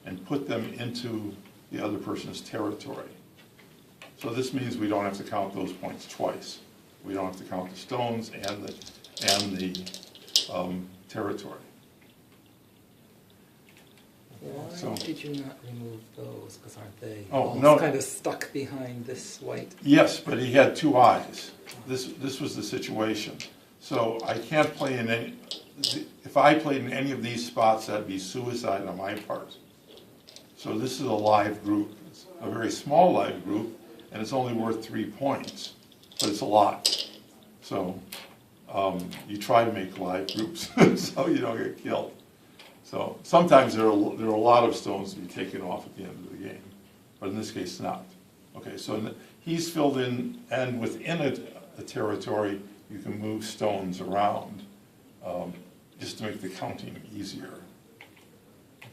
and put them into the other person's territory. So this means we don't have to count those points twice. We don't have to count the stones and the territory. Why did you not remove those? Because aren't they kind of stuck behind this white? Yes, but he had two eyes. This was the situation. So I can't play in any, if I played in any of these spots, that'd be suicide on my part. So this is a live group. It's a very small live group, and it's only worth 3 points, but it's a lot. So you try to make live groups so you don't get killed. So sometimes there are a lot of stones to be taken off at the end of the game, but in this case not. Okay, so he's filled in, and within a territory, you can move stones around just to make the counting easier.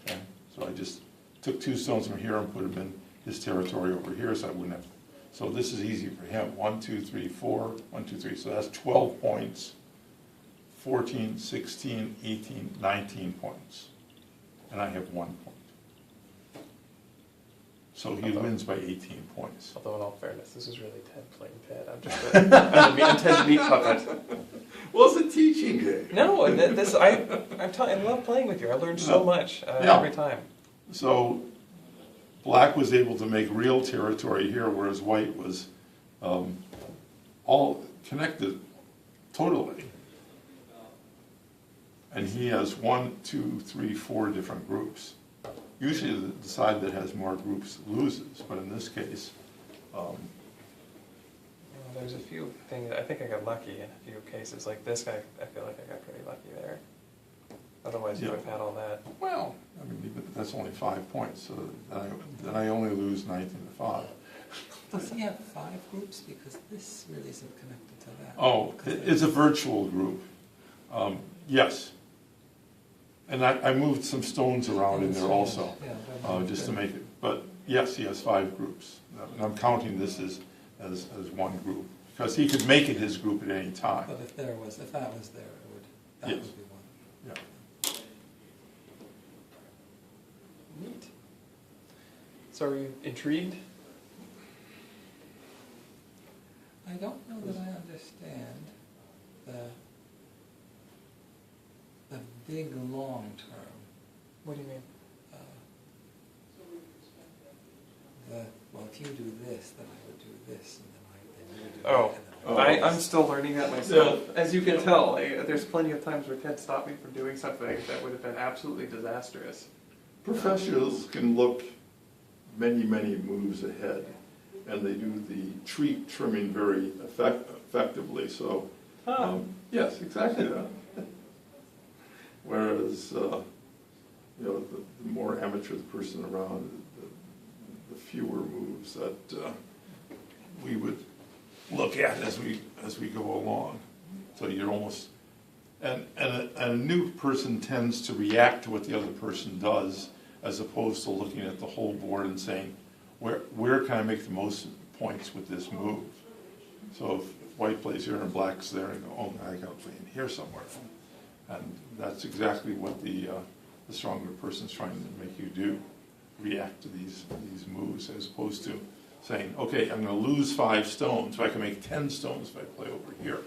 Okay, so I just took 2 stones from here and put them in his territory over here, so I wouldn't have. So this is easy for him. 1, 2, 3, 4. 1, 2, 3. So that's 12 points. 14, 16, 18, 19 points. And I have 1 point. So he wins by 18 points. Although in all fairness, this is really Ted playing Ted. I'm just I'm Ted's meat puppet. Well, it's a teaching game. No, I love playing with you. I learned so much every time. So black was able to make real territory here, whereas white was all connected totally. And he has 1, 2, 3, 4 different groups. Usually the side that has more groups loses, but in this case... there's a few things, I think I got lucky in a few cases. Like this guy, I feel like I got pretty lucky there. Otherwise you would have had all that. Well, I mean, that's only 5 points, so then I only lose 19 to 5. Does he have 5 groups? Because this really isn't connected to that. Oh, it's a virtual group. Yes. And I moved some stones around in there also, just to make it. But yes, he has 5 groups. And I'm counting this as 1 group, because he could make it his group at any time. But if that was there, that Yes. would be 1. Yeah. Neat. So are you intrigued? I don't know that I understand the big long term. What do you mean? Well, if you do this, then I would do this, and then you would do Oh. that. And then I'm still learning that myself. As you can tell, there's plenty of times where Ted stopped me from doing something that would have been absolutely disastrous. Professionals can look many, many moves ahead, and they do the tree trimming very effectively. So, yes, exactly that. Whereas, the more amateur the person around, the fewer moves that we would look at as we go along. So you're almost, and a new person tends to react to what the other person does, as opposed to looking at the whole board and saying, where can I make the most points with this move? So if white plays here and black's there, and go, oh, I got to play in here somewhere. And that's exactly what the stronger person's trying to make you do. React to these moves, as opposed to saying, okay, I'm going to lose 5 stones, but I can make 10 stones if I play over here.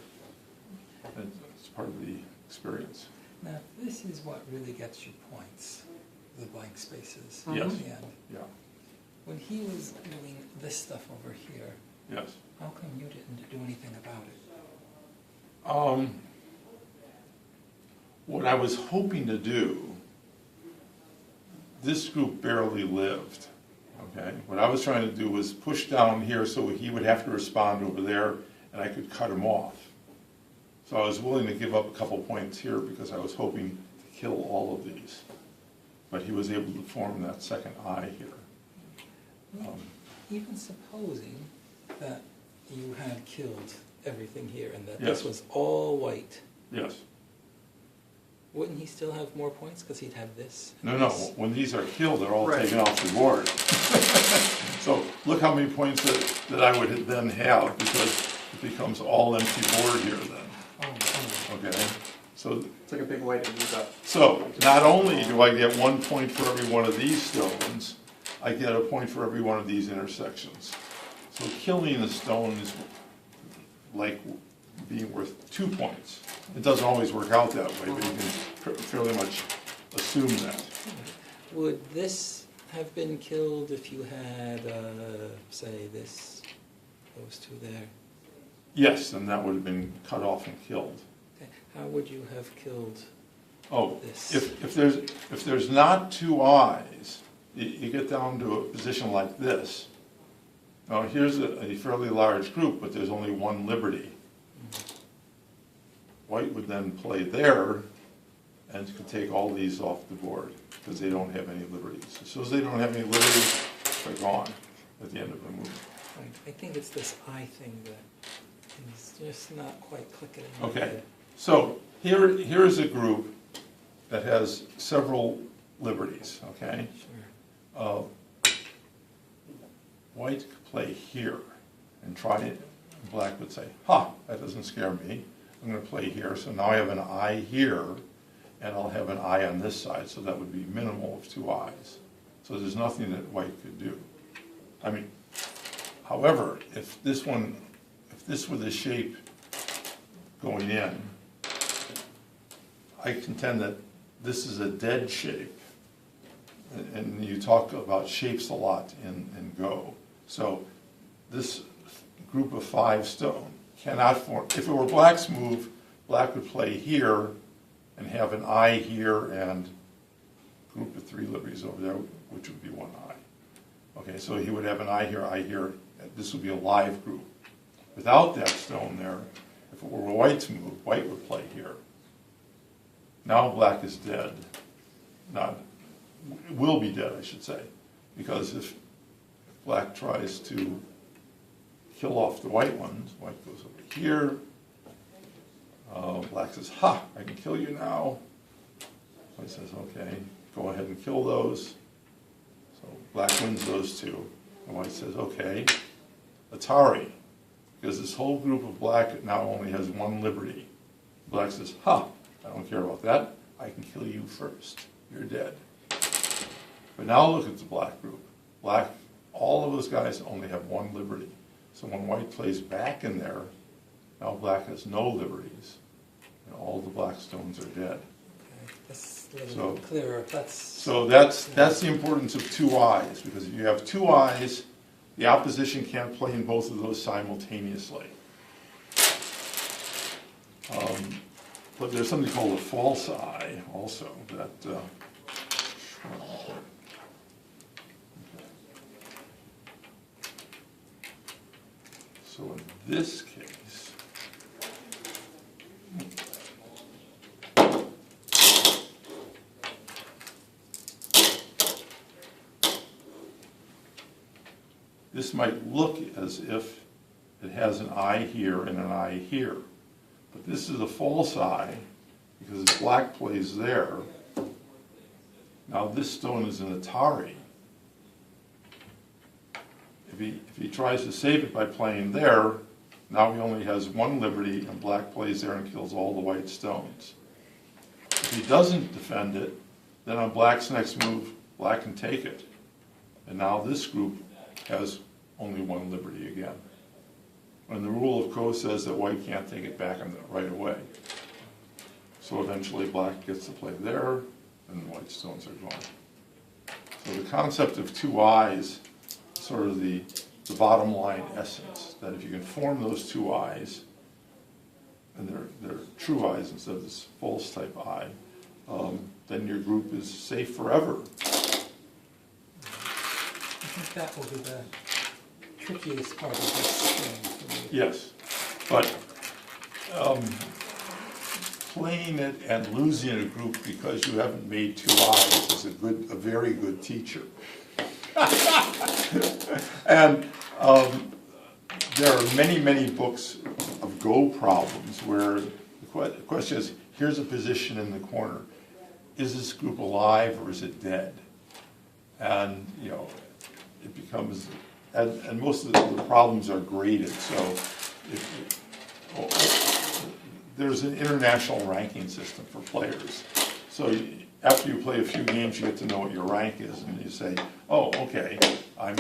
And it's part of the experience. Now, this is what really gets you points, the blank spaces. Yes. At the end. Yeah. When he was doing this stuff over here, Yes. how come you didn't do anything about it? What I was hoping to do, this group barely lived, okay? What I was trying to do was push down here so he would have to respond over there, and I could cut him off. So I was willing to give up a couple points here because I was hoping to kill all of these. But he was able to form that second eye here. Even supposing that you had killed everything here and that Yes. this was all white, Yes. wouldn't he still have more points because he'd have this? and No, this? when these are killed, they're all Right. taken off the board. So look how many points that I would then have, because it becomes all empty board here then, Oh. okay? So, It's like a big way to use up. so not only do I get 1 point for every one of these stones, I get a point for every one of these intersections. So killing a stone is like being worth 2 points. It doesn't always work out that way, but you can fairly much assume that. Would this have been killed if you had, say, those two there? Yes, and that would have been cut off and killed. Okay. How would you have killed Oh, this? if there's not two eyes, you get down to a position like this. Now, here's a fairly large group, but there's only one liberty. White would then play there and could take all these off the board because they don't have any liberties. As soon as they don't have any liberties, they're gone at the end of the move. Right. I think it's this eye thing that is just not quite clicking in my Okay, head. so here's a group that has several liberties, okay? Sure. White could play here and try it. Black would say, ha, that doesn't scare me. I'm going to play here. So now I have an eye here, and I'll have an eye on this side. So that would be minimal of two eyes. So there's nothing that white could do. I mean, however, if this were the shape going in, I contend that this is a dead shape. And you talk about shapes a lot in Go. So this group of 5 stone cannot form. If it were black's move, black would play here and have an eye here and a group of 3 liberties over there, which would be one eye. Okay, so he would have an eye here. This would be a live group. Without that stone there, if it were white's move, white would play here. Now black is dead. Will be dead, I should say, because if black tries to kill off the white ones, white goes over here. Black says, ha, I can kill you now. White says, okay, go ahead and kill those. So black wins those 2. And white says, okay, Atari, because this whole group of black now only has 1 liberty. Black says, ha, I don't care about that. I can kill you first. You're dead. But now look at the black group. Black, all of those guys only have 1 liberty. So when white plays back in there, now black has no liberties, and all the black stones are dead. Okay. That's a little bit clearer. So that's the importance of 2 eyes, because if you have 2 eyes, the opposition can't play in both of those simultaneously. But there's something called a false eye also that. So in this case, this might look as if it has an eye here and an eye here. But this is a false eye because if black plays there, now this stone is an Atari. If he tries to save it by playing there, now he only has 1 liberty and black plays there and kills all the white stones. If he doesn't defend it, then on black's next move, black can take it. And now this group has only 1 liberty again. And the rule of Ko says that white can't take it back right away. So eventually black gets to play there, and the white stones are gone. So the concept of 2 eyes is sort of the bottom line essence, that if you can form those 2 eyes, and they're true eyes instead of this false type eye, then your group is safe forever. I think that will be the trickiest part of this thing for me. Yes, but playing it and losing a group because you haven't made 2 eyes is a very good teacher. And there are many books of Go problems where the question is, here's a position in the corner. Is this group alive or is it dead? And, it becomes, and most of the problems are graded, so there's an international ranking system for players. So after you play a few games, you get to know what your rank is, and you say, oh, okay, I'm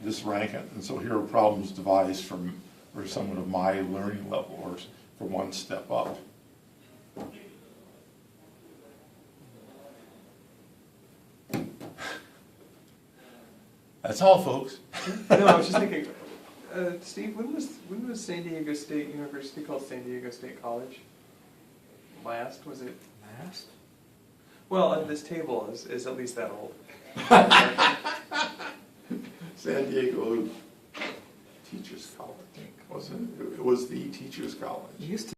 this rank, and so here are problems devised for someone of my learning level, or for one step up. That's all, folks. No, I was just thinking, Steve, when was San Diego State University called San Diego State College? Last, was it? Last? Well, this table is at least that old. San Diego Teachers College, wasn't it? It was the Teachers College. It used to